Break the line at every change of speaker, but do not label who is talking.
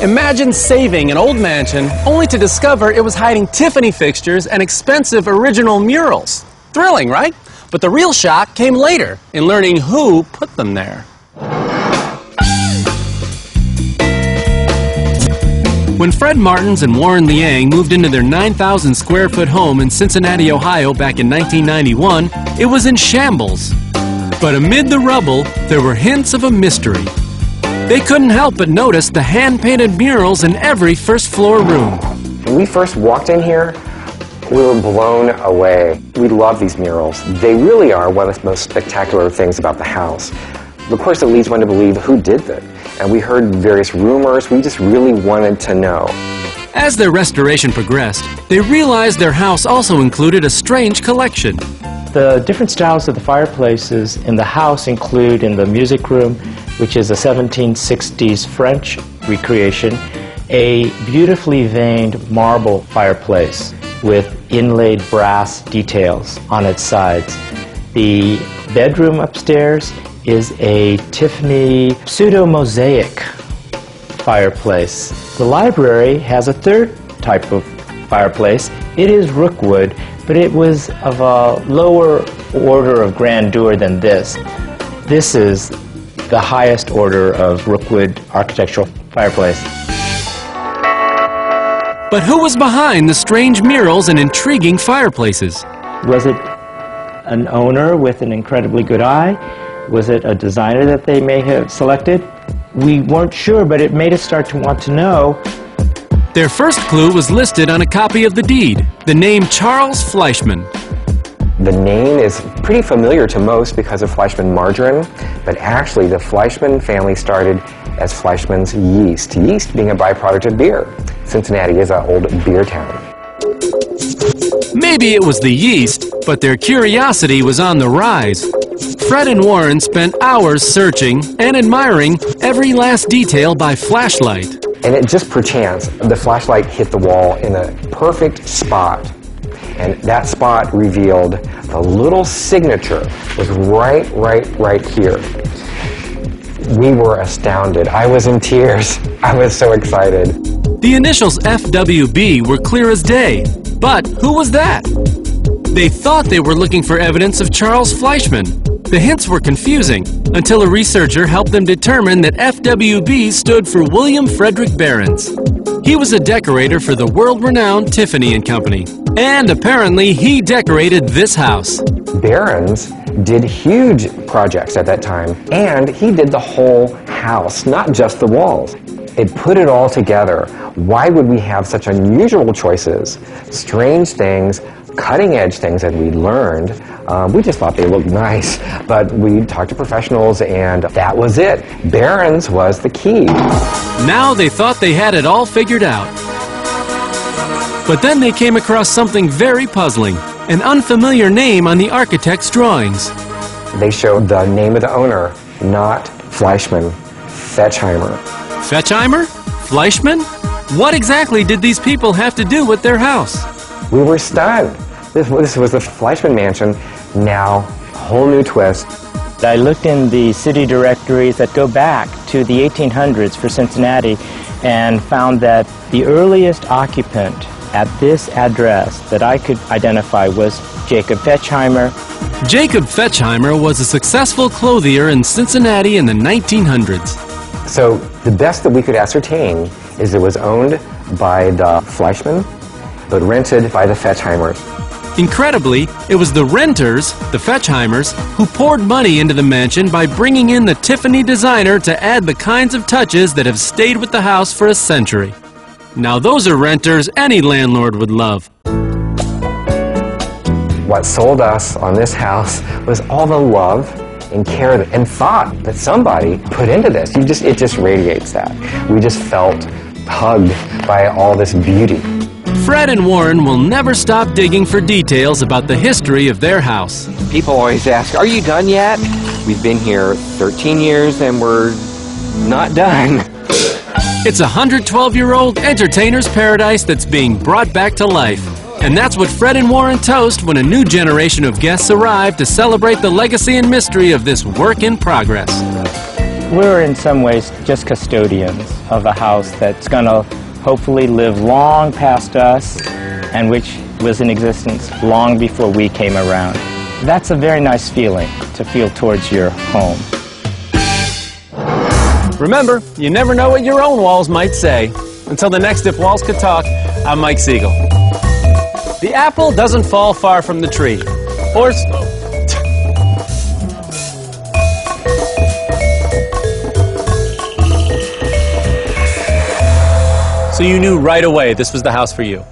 Imagine saving an old mansion only to discover it was hiding Tiffany fixtures and expensive original murals. Thrilling, right? But the real shock came later in learning who put them there. When Fred Martins and Warren Liang moved into their 9,000 square foot home in Cincinnati, Ohio back in 1991, it was in shambles. But amid the rubble, there were hints of a mystery. They couldn't help but notice the hand-painted murals in every first-floor room.
When we first walked in here, we were blown away. We love these murals. They really are one of the most spectacular things about the house. Of course, it leads one to believe who did that. And we heard various rumors. We just really wanted to know.
As their restoration progressed, they realized their house also included a strange collection.
The different styles of the fireplaces in the house include in the music room, which is a 1760s French recreation, a beautifully veined marble fireplace with inlaid brass details on its sides. The bedroom upstairs is a Tiffany pseudo-mosaic fireplace. The library has a third type of fireplace. It is rookwood, but it was of a lower order of grandeur than this. This is the highest order of rookwood architectural fireplace.
But who was behind the strange murals and intriguing fireplaces?
Was it an owner with an incredibly good eye? Was it a designer that they may have selected? We weren't sure, but it made us start to want to know.
Their first clue was listed on a copy of the deed, the name Charles Fleischmann.
The name is pretty familiar to most because of Fleischmann margarine, but actually the Fleischmann family started as Fleischmann's yeast, yeast being a byproduct of beer. Cincinnati is an old beer town.
Maybe it was the yeast, but their curiosity was on the rise. Fred and Warren spent hours searching and admiring every last detail by flashlight.
And it just perchance, the flashlight hit the wall in a perfect spot. And that spot revealed the little signature was right here. We were astounded. I was in tears. I was so excited.
The initials FWB were clear as day. But who was that? They thought they were looking for evidence of Charles Fleischmann. The hints were confusing until a researcher helped them determine that FWB stood for William Frederick Behrens. He was a decorator for the world-renowned Tiffany & Company, and apparently he decorated this house.
Behrens did huge projects at that time, and he did the whole house, not just the walls. It put it all together. Why would we have such unusual choices, strange things, cutting-edge things that we learned? We just thought they looked nice, but we talked to professionals, and that was it. Behrens was the key.
Now they thought they had it all figured out. But then they came across something very puzzling, an unfamiliar name on the architect's drawings.
They showed the name of the owner, not Fleischmann, Fetchheimer.
Fetchheimer? Fleischmann? What exactly did these people have to do with their house?
We were stunned. This was the Fleischmann mansion, now a whole new twist.
I looked in the city directories that go back to the 1800s for Cincinnati and found that the earliest occupant at this address that I could identify was Jacob Fetchheimer.
Jacob Fetchheimer was a successful clothier in Cincinnati in the 1900s.
So the best that we could ascertain is it was owned by the Fleischmann, but rented by the Fetchheimers.
Incredibly, it was the renters, the Fetchheimers, who poured money into the mansion by bringing in the Tiffany designer to add the kinds of touches that have stayed with the house for a century. Now those are renters any landlord would love.
What sold us on this house was all the love and care and thought that somebody put into this. It just radiates that. We just felt hugged by all this beauty.
Fred and Warren will never stop digging for details about the history of their house.
People always ask, "Are you done yet?" We've been here 13 years and we're not done.
It's a 112-year-old entertainer's paradise that's being brought back to life. And that's what Fred and Warren toast when a new generation of guests arrive to celebrate the legacy and mystery of this work in progress.
We're in some ways just custodians of a house that's going to hopefully live long past us and which was in existence long before we came around. That's a very nice feeling to feel towards your home.
Remember, you never know what your own walls might say. Until the next If Walls Could Talk, I'm Mike Siegel. The apple doesn't fall far from the tree. Or... So you knew right away this was the house for you.